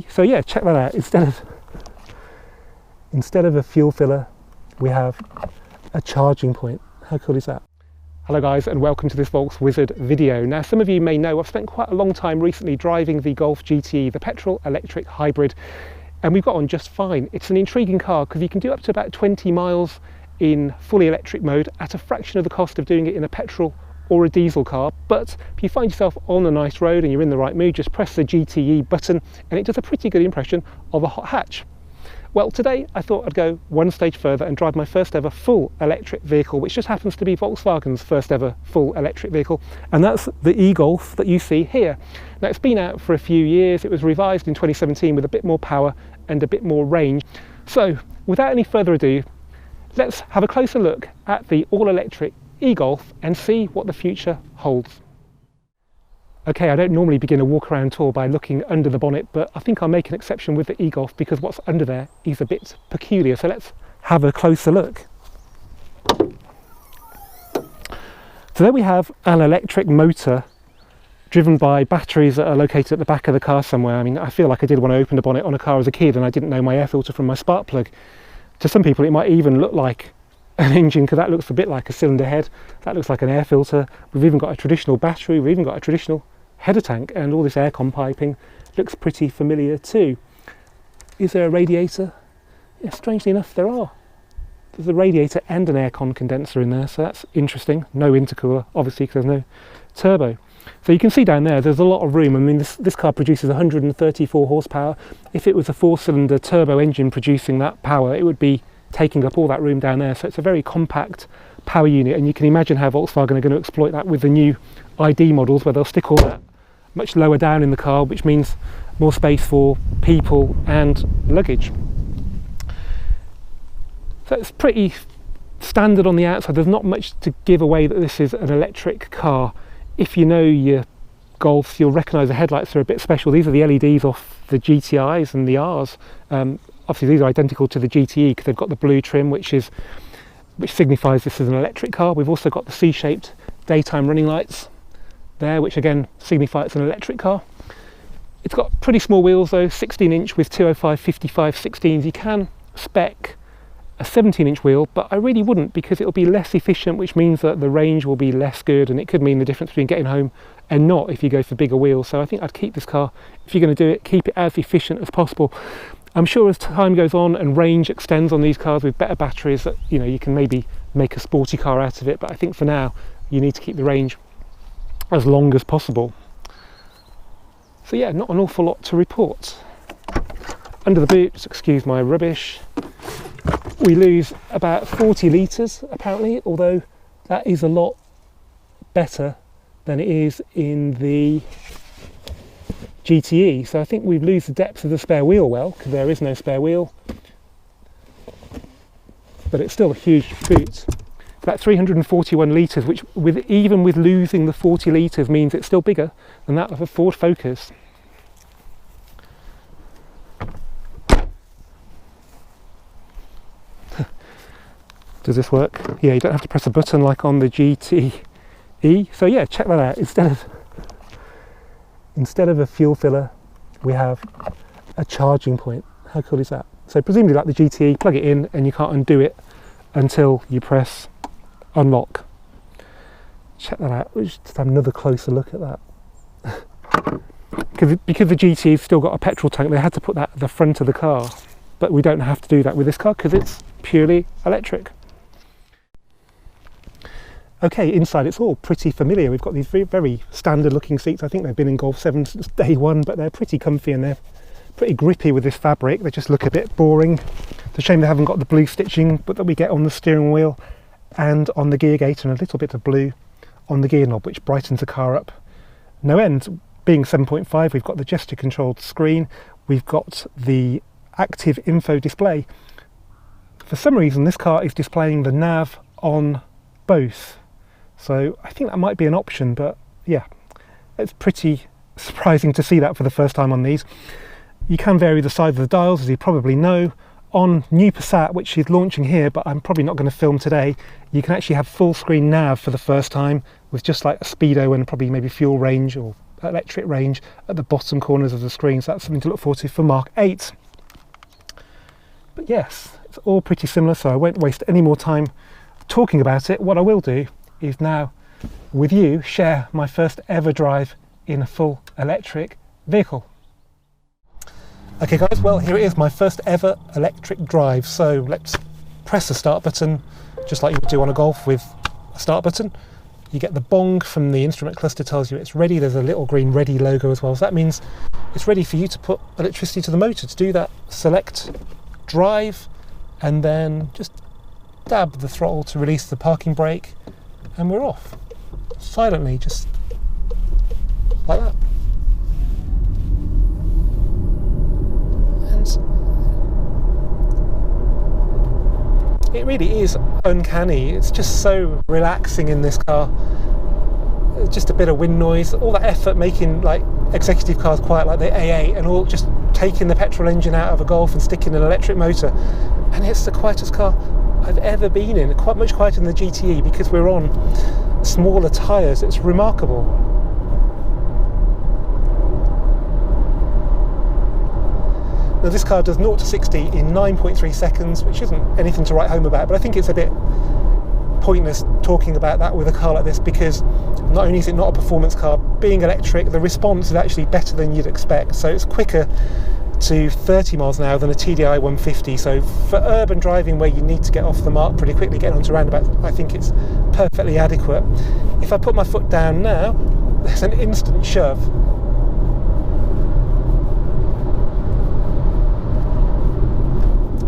So yeah, check that out. Instead of a fuel filler, we have a charging point. How cool is that? Hello guys, and welcome to this Volks Wizard video. Now, some of you may know I've spent quite a long time recently driving the Golf GTE, the petrol electric hybrid, and we've got on just fine. It's an intriguing car because you can do up to about 20 miles in fully electric mode at a fraction of the cost of doing it in a petrol or a diesel car. But if you find yourself on a nice road and you're in the right mood, just press the GTE button and it does a pretty good impression of a hot hatch. Well, today I thought I'd go one stage further and drive my first ever full electric vehicle, which just happens to be Volkswagen's first ever full electric vehicle, and that's the e-Golf that you see here. Now, it's been out for a few years. It was revised in 2017 with a bit more power and a bit more range. So without any further ado, let's have a closer look at the all-electric e-Golf and see what the future holds. Okay, I don't normally begin a walk-around tour by looking under the bonnet, but I think I'll make an exception with the e-Golf because what's under there is a bit peculiar. So let's have a closer look. So there we have an electric motor driven by batteries that are located at the back of the car somewhere. I mean, I feel like I did when I opened the bonnet on a car as a kid and I didn't know my air filter from my spark plug. To some people it might even look like an engine because that looks a bit like a cylinder head. That looks like an air filter. We've even got a traditional battery. We've even got a traditional header tank, and all this aircon piping looks pretty familiar too. Is there a radiator? Yeah, strangely enough there are. There's a radiator and an aircon condenser in there, so that's interesting. No intercooler, obviously, because there's no turbo. So you can see down there, there's a lot of room. I mean, this car produces 134 horsepower. If it was a four-cylinder turbo engine producing that power, it would be taking up all that room down there. So it's a very compact power unit, and you can imagine how Volkswagen are going to exploit that with the new ID models, where they'll stick all that much lower down in the car, which means more space for people and luggage. So it's pretty standard on the outside. There's not much to give away that this is an electric car. If you know your Golfs, you'll recognise the headlights are a bit special. These are the LEDs off the GTIs and the Rs. Obviously these are identical to the GTE because they've got the blue trim, which signifies this is an electric car. We've also got the C-shaped daytime running lights there, which again signify it's an electric car. It's got pretty small wheels though, 16-inch with 205/55 16s. You can spec a 17-inch wheel, but I really wouldn't, because it'll be less efficient, which means that the range will be less good, and it could mean the difference between getting home and not if you go for bigger wheels. So I think I'd keep this car, if you're going to do it, keep it as efficient as possible. I'm sure as time goes on and range extends on these cars with better batteries, that you can maybe make a sporty car out of it, but I think for now you need to keep the range as long as possible. So yeah, not an awful lot to report. Under the boots, excuse my rubbish, we lose about 40 litres apparently, although that is a lot better than it is in the GTE. So I think we lose the depth of the spare wheel well, because there is no spare wheel, but it's still a huge boot. About 341 litres, which even with losing the 40 litres means it's still bigger than that of a Ford Focus. Does this work? Yeah, you don't have to press a button like on the GTE. So yeah, check that out. Instead of a fuel filler, we have a charging point. How cool is that? So presumably like the GTE, plug it in and you can't undo it until you press unlock. Check that out. Let's just have another closer look at that. Because the GTE's still got a petrol tank, they had to put that at the front of the car. But we don't have to do that with this car because it's purely electric. Okay, inside it's all pretty familiar. We've got these very, very standard looking seats. I think they've been in Golf 7 since day one, but they're pretty comfy and they're pretty grippy with this fabric. They just look a bit boring. It's a shame they haven't got the blue stitching, but that we get on the steering wheel and on the gear gate, and a little bit of blue on the gear knob, which brightens the car up no end. Being 7.5, we've got the gesture controlled screen. We've got the active info display. For some reason, this car is displaying the nav on both. So I think that might be an option, but yeah, it's pretty surprising to see that for the first time on these. You can vary the size of the dials, as you probably know. On new Passat, which is launching here, but I'm probably not going to film today, you can actually have full screen nav for the first time with just like a speedo and probably maybe fuel range or electric range at the bottom corners of the screen, so that's something to look forward to for Mark 8. But yes, it's all pretty similar, so I won't waste any more time talking about it. What I will do is now, with you, share my first ever drive in a full electric vehicle. Okay guys, well here it is, my first ever electric drive. So let's press the start button, just like you would do on a Golf with a start button. You get the bong from the instrument cluster, tells you it's ready. There's a little green ready logo as well, so that means it's ready for you to put electricity to the motor. To do that, select drive and then just dab the throttle to release the parking brake, and we're off silently, just like that. And it really is uncanny. It's just so relaxing in this car. Just a bit of wind noise, all that effort making like executive cars quiet like the A8, and all just taking the petrol engine out of a Golf and sticking an electric motor, and it's the quietest car I've ever been in, quite much quieter than the GTE because we're on smaller tyres. It's remarkable. Now this car does 0 to 60 in 9.3 seconds, which isn't anything to write home about, but I think it's a bit pointless talking about that with a car like this, because not only is it not a performance car, being electric, the response is actually better than you'd expect. So it's quicker to 30 miles an hour than a TDI 150. So for urban driving where you need to get off the mark pretty quickly, getting onto roundabouts, I think it's perfectly adequate. If I put my foot down now, there's an instant shove.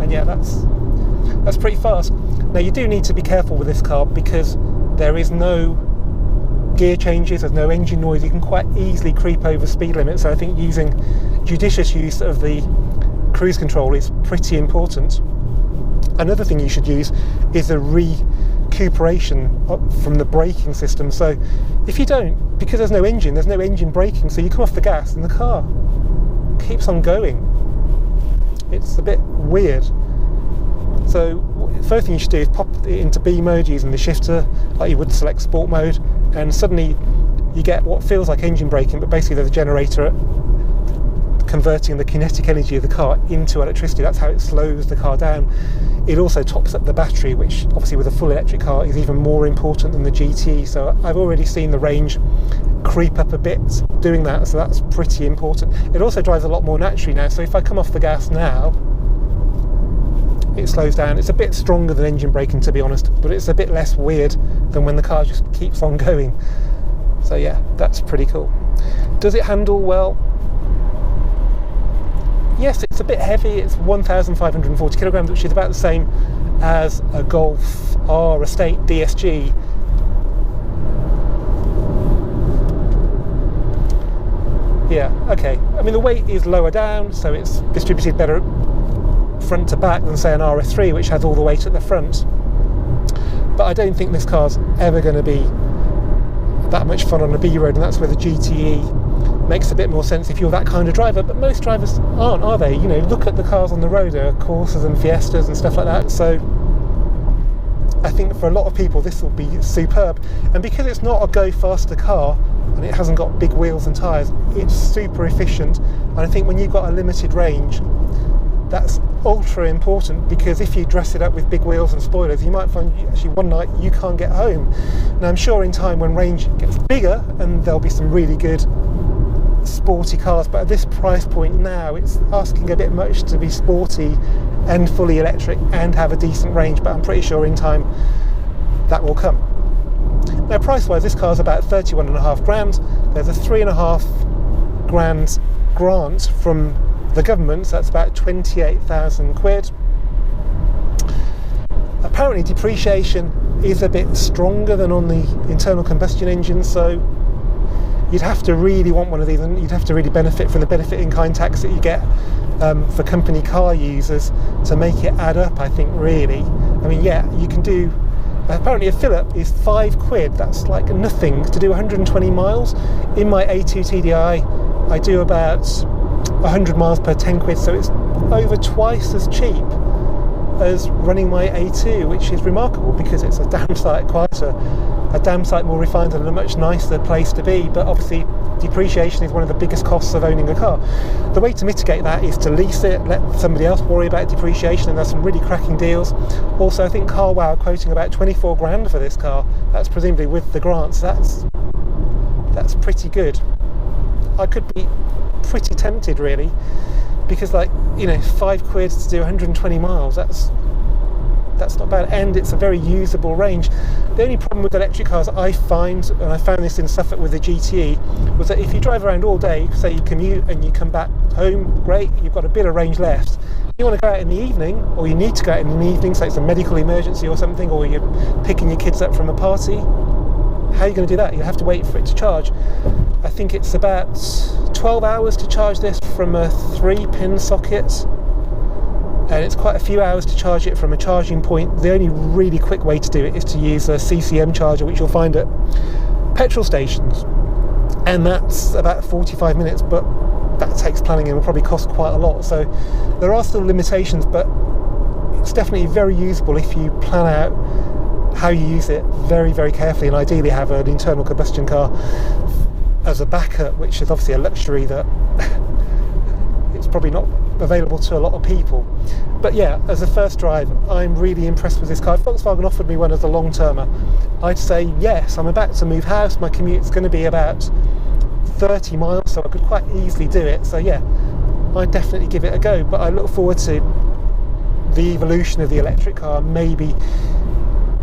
And yeah, that's pretty fast. Now you do need to be careful with this car because there is no gear changes, there's no engine noise. You can quite easily creep over speed limits, so I think using judicious use of the cruise control is pretty important. Another thing you should use is a recuperation from the braking system. So if you don't, because there's no engine braking, so you come off the gas and the car keeps on going. It's a bit weird. So the first thing you should do is pop it into B mode using the shifter, like you would select sport mode, and suddenly you get what feels like engine braking, but basically there's a generator converting the kinetic energy of the car into electricity. That's how it slows the car down. It also tops up the battery, which obviously with a full electric car is even more important than the GT. So I've already seen the range creep up a bit doing that, so that's pretty important. It also drives a lot more naturally now, so if I come off the gas now, it slows down. It's a bit stronger than engine braking, to be honest, but it's a bit less weird than when the car just keeps on going. So yeah, that's pretty cool. Does it handle well? Yes, it's a bit heavy. It's 1,540 kilograms, which is about the same as a Golf R Estate DSG. Yeah, okay. I mean, the weight is lower down, so it's distributed better front to back than say an RS3, which has all the weight at the front. But I don't think this car's ever going to be that much fun on a B road, and that's where the GTE makes a bit more sense if you're that kind of driver. But most drivers aren't, are they? You know, look at the cars on the road. There are Corsas and Fiestas and stuff like that. So I think for a lot of people this will be superb. And because it's not a go faster car and it hasn't got big wheels and tyres, it's super efficient. And I think when you've got a limited range, that's ultra important, because if you dress it up with big wheels and spoilers, you might find actually one night you can't get home. Now I'm sure in time when range gets bigger, and there'll be some really good sporty cars, but at this price point now it's asking a bit much to be sporty and fully electric and have a decent range, but I'm pretty sure in time that will come. Now price wise, this car's about 31.5 grand. There's a 3.5 grand grant from the government, so that's about 28,000 quid. Apparently depreciation is a bit stronger than on the internal combustion engine, so you'd have to really want one of these, and you'd have to really benefit from the benefit in kind tax that you get for company car users to make it add up, I think, really. I mean, yeah, you can do, apparently a fill-up is 5 quid, that's like nothing to do 120 miles. In my A2 TDI I do about 100 miles per 10 quid, so it's over twice as cheap as running my A2, which is remarkable because it's a damn sight quieter, a damn sight more refined, and a much nicer place to be. But obviously depreciation is one of the biggest costs of owning a car. The way to mitigate that is to lease it, let somebody else worry about depreciation, and there's some really cracking deals. Also, I think CarWow are quoting about 24 grand for this car. That's presumably with the grants. That's pretty good. I could be pretty tempted, really, because, like, you know, £5 to do 120 miles, that's not bad, and it's a very usable range. The only problem with electric cars I find, and I found this in Suffolk with the GTE, was that if you drive around all day, say you commute and you come back home, great, you've got a bit of range left. You want to go out in the evening, or you need to go out in the evening, so it's a medical emergency or something, or you're picking your kids up from a party. How are you going to do that? You have to wait for it to charge. I think it's about 12 hours to charge this from a 3-pin socket, and it's quite a few hours to charge it from a charging point. The only really quick way to do it is to use a CCM charger, which you'll find at petrol stations, and that's about 45 minutes, but that takes planning and will probably cost quite a lot. So there are still limitations, but it's definitely very usable if you plan out how you use it very, very carefully, and ideally have an internal combustion car as a backup, which is obviously a luxury that it's probably not available to a lot of people. But yeah, as a first drive, I'm really impressed with this car. If Volkswagen offered me one as a long-termer, I'd say yes. I'm about to move house, my commute's going to be about 30 miles, so I could quite easily do it. So yeah, I'd definitely give it a go, but I look forward to the evolution of the electric car. Maybe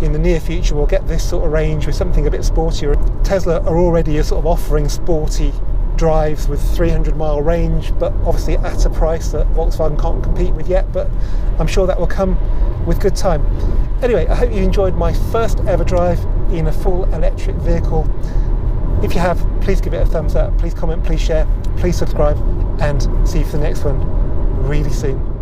in the near future we'll get this sort of range with something a bit sportier. Tesla are already sort of offering sporty drives with 300-mile range, but obviously at a price that Volkswagen can't compete with yet, but I'm sure that will come with good time. Anyway, I hope you enjoyed my first ever drive in a full electric vehicle. If you have, please give it a thumbs up, please comment, please share, please subscribe, and see you for the next one really soon.